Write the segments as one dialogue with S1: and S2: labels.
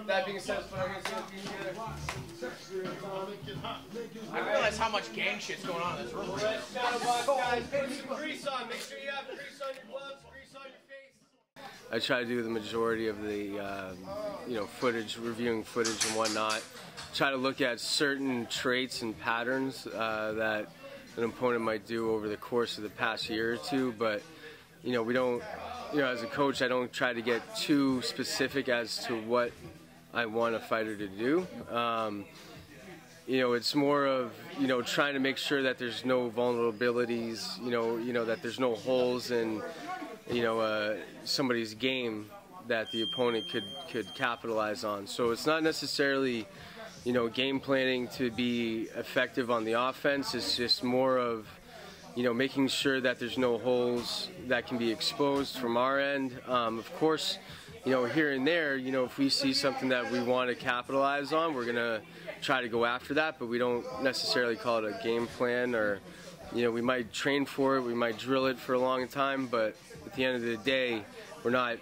S1: That being said, I realize how much gang shit's going on in this room. Guys, put some grease on. Make sure you have grease on your gloves, grease on your face.
S2: I try to do the majority of the, footage, reviewing footage and whatnot. Try to look at certain traits and patterns that an opponent might do over the course of the past year or two, but we don't, as a coach, I don't try to get too specific as to what I want a fighter to do. It's more of, trying to make sure that there's no vulnerabilities, that there's no holes in, somebody's game that the opponent could capitalize on. So it's not necessarily, game planning to be effective on the offense. It's just more of, making sure that there's no holes that can be exposed from our end. Of course, here and there, if we see something that we want to capitalize on, we're going to try to go after that, but we don't necessarily call it a game plan, or, we might train for it, we might drill it for a long time, but at the end of the day, we're not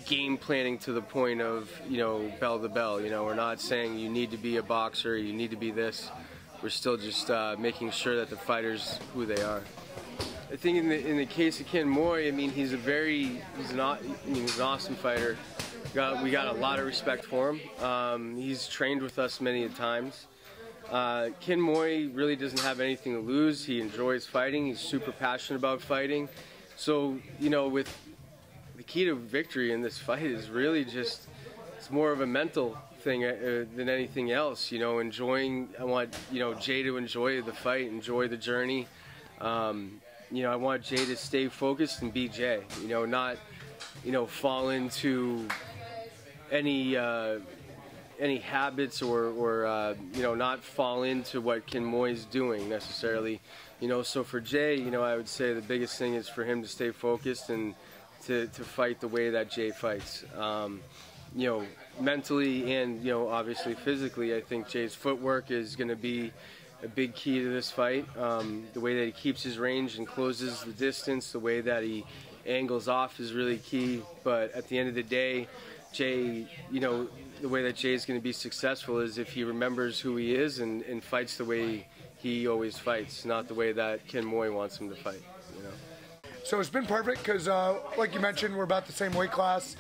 S2: game planning to the point of, bell to bell. We're not saying you need to be a boxer, you need to be this. We're still just making sure that the fighter's who they are. I think in the case of Ken Moy, I mean, he's an awesome fighter. We got a lot of respect for him. He's trained with us many times. Ken Moy really doesn't have anything to lose. He enjoys fighting. He's super passionate about fighting. So, with the key to victory in this fight is really just, it's more of a mental thing than anything else. I want, Jay to enjoy the fight, enjoy the journey. I want Jay to stay focused and be Jay, not, fall into any habits or not fall into what Ken Moy's doing necessarily. So for Jay, I would say the biggest thing is for him to stay focused and to fight the way that Jay fights. Mentally and, obviously physically, I think Jay's footwork is going to be a big key to this fight. The way that he keeps his range and closes the distance, the way that he angles off is really key. But at the end of the day, Jay, the way that Jay's going to be successful is if he remembers who he is and fights the way he always fights, not the way that Ken Moy wants him to fight.
S3: So it's been perfect because, like you mentioned, we're about the same weight class,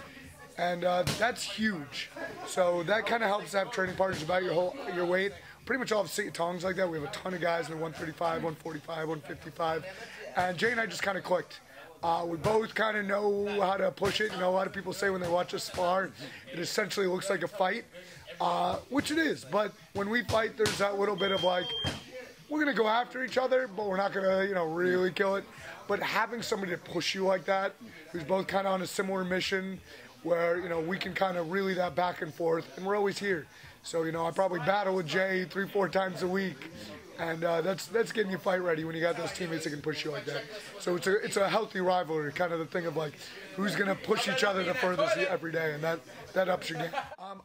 S3: and that's huge. So that kind of helps to have training partners about your weight. Pretty much all of Sityodtongs like that. We have a ton of guys in the 135, 145, 155, and Jay and I just kind of clicked. We both kind of know how to push it. A lot of people say when they watch us spar, it essentially looks like a fight, which it is. But when we fight, there's that little bit of like, we're going to go after each other, but we're not going to, really kill it. But having somebody to push you like that, who's both kind of on a similar mission, where, we can kind of really that back and forth, and we're always here. So, I probably battle with Jay 3-4 times a week, and that's getting you fight ready when you got those teammates that can push you like that. So it's a healthy rivalry, kind of the thing of like, who's going to push each other the furthest every day, and that ups your game.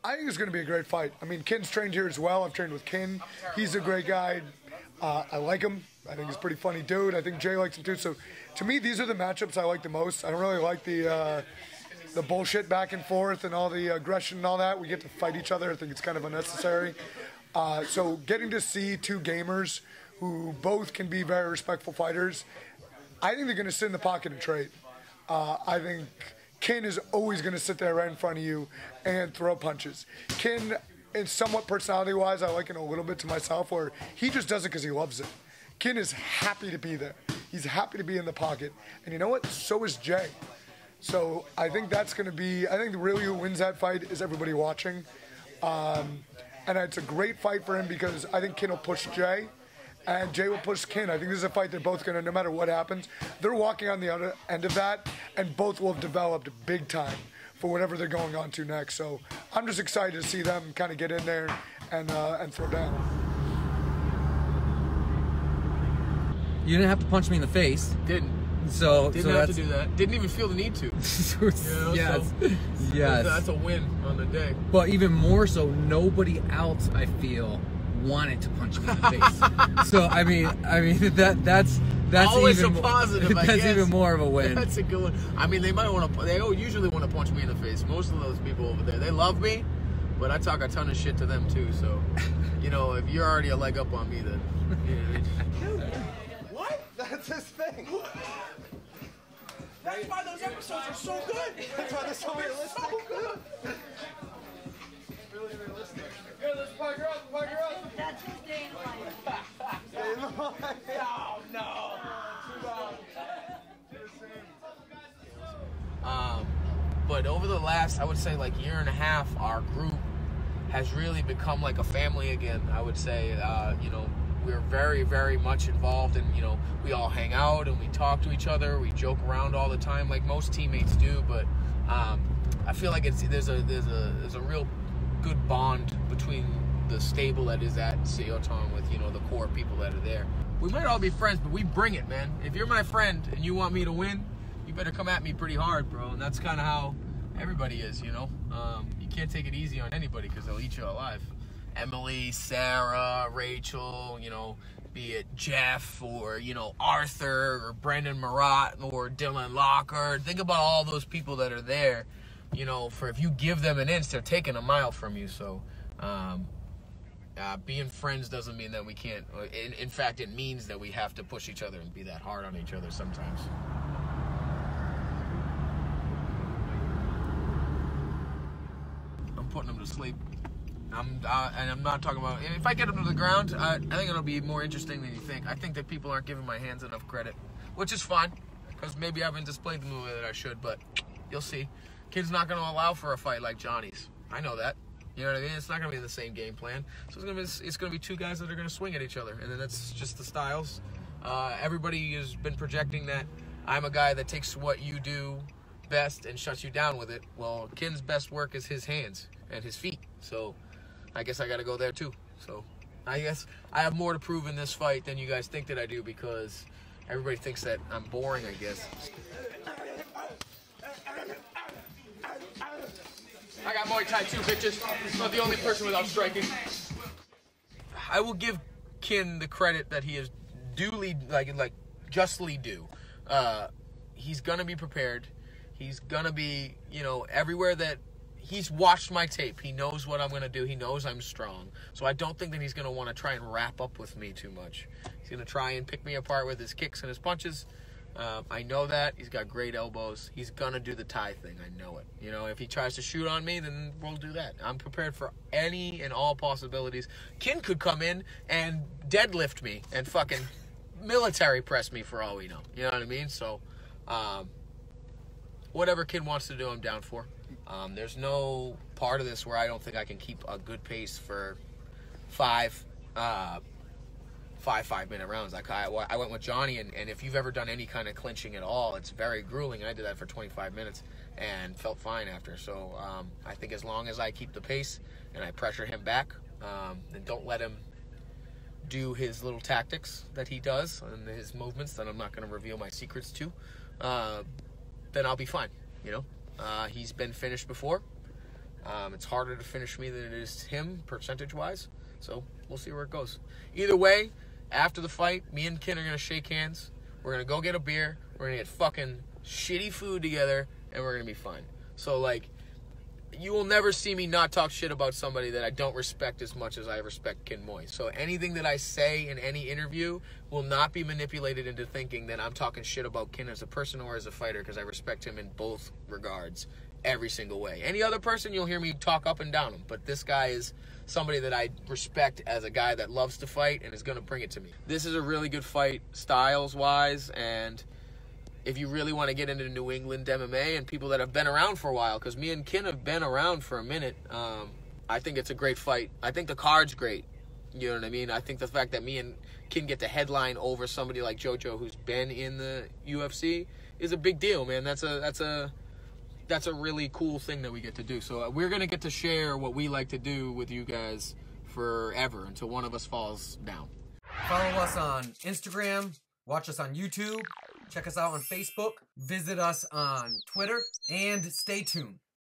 S3: I think it's going to be a great fight. I mean, Ken's trained here as well. I've trained with Ken. He's a great guy. I like him. I think he's a pretty funny dude. I think Jay likes him too. So to me, these are the matchups I like the most. I don't really like the bullshit back and forth and all the aggression and all that. We get to fight each other. I think it's kind of unnecessary. So getting to see two gamers who both can be very respectful fighters, I think they're going to sit in the pocket and trade. I think Ken is always going to sit there right in front of you and throw punches. Ken, and somewhat personality-wise, I like it a little bit to myself, where he just does it because he loves it. Ken is happy to be there. He's happy to be in the pocket. And you know what? So is Jay. So I think that's going to be, I think really who wins that fight is everybody watching. And it's a great fight for him because I think Ken will push Jay and Jay will push Ken. I think this is a fight they're both going to, no matter what happens, they're walking on the other end of that, and both will have developed big time for whatever they're going on to next. So I'm just excited to see them kind of get in there and throw down.
S4: You didn't have to punch me in the face.
S1: Didn't
S4: have
S1: to do that. Didn't even feel the need to.
S4: Yes.
S1: Yes. That's a win on the day.
S4: But even more so, nobody else, I feel, wanted to punch me in the face. So I mean that's
S1: always
S4: even
S1: a positive. I
S4: that's
S1: guess.
S4: even more of a win.
S1: That's a good one. I mean, they might want to. They usually want to punch me in the face. Most of those people over there, they love me, but I talk a ton of shit to them too. So, you know, if you're already a leg up on me, then. You know,
S5: What? That's his thing.
S1: that's why those episodes are so good.
S5: That's why they're so realistic.
S1: So good.
S5: Really realistic. Here, let's park her up. Park her up.
S6: That's his day in life.
S1: Oh no. But over the last, I would say, like year and a half, our group has really become like a family again. I would say, you know, we're very, very much involved, and you know, we all hang out and we talk to each other. We joke around all the time, like most teammates do. But I feel like there's a real good bond between the stable that is at Sityodtong with, you know, the core people that are there. We might all be friends, but we bring it, man. If you're my friend and you want me to win, you better come at me pretty hard, bro. And that's kind of how everybody is, you know. You can't take it easy on anybody because they'll eat you alive. Emily, Sarah, Rachel, you know, be it Jeff or, you know, Arthur or Brendan Marat or Dylan Locker. Think about all those people that are there, you know, for if you give them an inch, they're taking a mile from you. So, being friends doesn't mean that we can't. In fact, it means that we have to push each other and be that hard on each other sometimes. I'm putting them to sleep. And I'm not talking about. If I get them to the ground, I think it'll be more interesting than you think. I think that people aren't giving my hands enough credit, which is fine, because maybe I haven't displayed them the way that I should. But you'll see. Kid's not going to allow for a fight like Johnny's. I know that. You know what I mean? It's not going to be the same game plan. So it's going to be two guys that are going to swing at each other. And then that's just the styles. Everybody has been projecting that I'm a guy that takes what you do best and shuts you down with it. Well, Kin's best work is his hands and his feet. So I guess I got to go there too. So I guess I have more to prove in this fight than you guys think that I do, because everybody thinks that I'm boring, I guess. I got Muay Thai too, bitches. I'm not the only person without striking. I will give Kin the credit that he is duly, like justly due. He's gonna be prepared. He's gonna be, you know, everywhere that he's watched my tape. He knows what I'm gonna do. He knows I'm strong. So I don't think that he's gonna want to try and wrap up with me too much. He's gonna try and pick me apart with his kicks and his punches. I know that. He's got great elbows. He's going to do the Thai thing. I know it. You know, if he tries to shoot on me, then we'll do that. I'm prepared for any and all possibilities. Kin could come in and deadlift me and fucking military press me for all we know. You know what I mean? So, whatever Kin wants to do, I'm down for. There's no part of this where I don't think I can keep a good pace for five 5-minute rounds. Like I went with Johnny, and if you've ever done any kind of clinching at all, it's very grueling. I did that for 25 minutes and felt fine after. So I think as long as I keep the pace and I pressure him back and don't let him do his little tactics that he does and his movements that I'm not going to reveal my secrets to, then I'll be fine. You know, he's been finished before. It's harder to finish me than it is him percentage-wise. So we'll see where it goes. Either way, after the fight, me and Kin are going to shake hands. We're going to go get a beer. We're going to get fucking shitty food together, and we're going to be fine. So, like, you will never see me not talk shit about somebody that I don't respect as much as I respect Kin Moy. So anything that I say in any interview will not be manipulated into thinking that I'm talking shit about Kin as a person or as a fighter, because I respect him in both regards, every single way. Any other person, you'll hear me talk up and down him. But this guy is somebody that I respect as a guy that loves to fight and is going to bring it to me. This is a really good fight styles-wise, and if you really want to get into New England MMA and people that have been around for a while, because me and Kin have been around for a minute, I think it's a great fight. I think the card's great. You know what I mean? I think the fact that me and Kin get to headline over somebody like JoJo who's been in the UFC is a big deal, man. That's a really cool thing that we get to do. So we're going to get to share what we like to do with you guys forever until one of us falls down.
S4: Follow us on Instagram, watch us on YouTube, check us out on Facebook, visit us on Twitter, and stay tuned.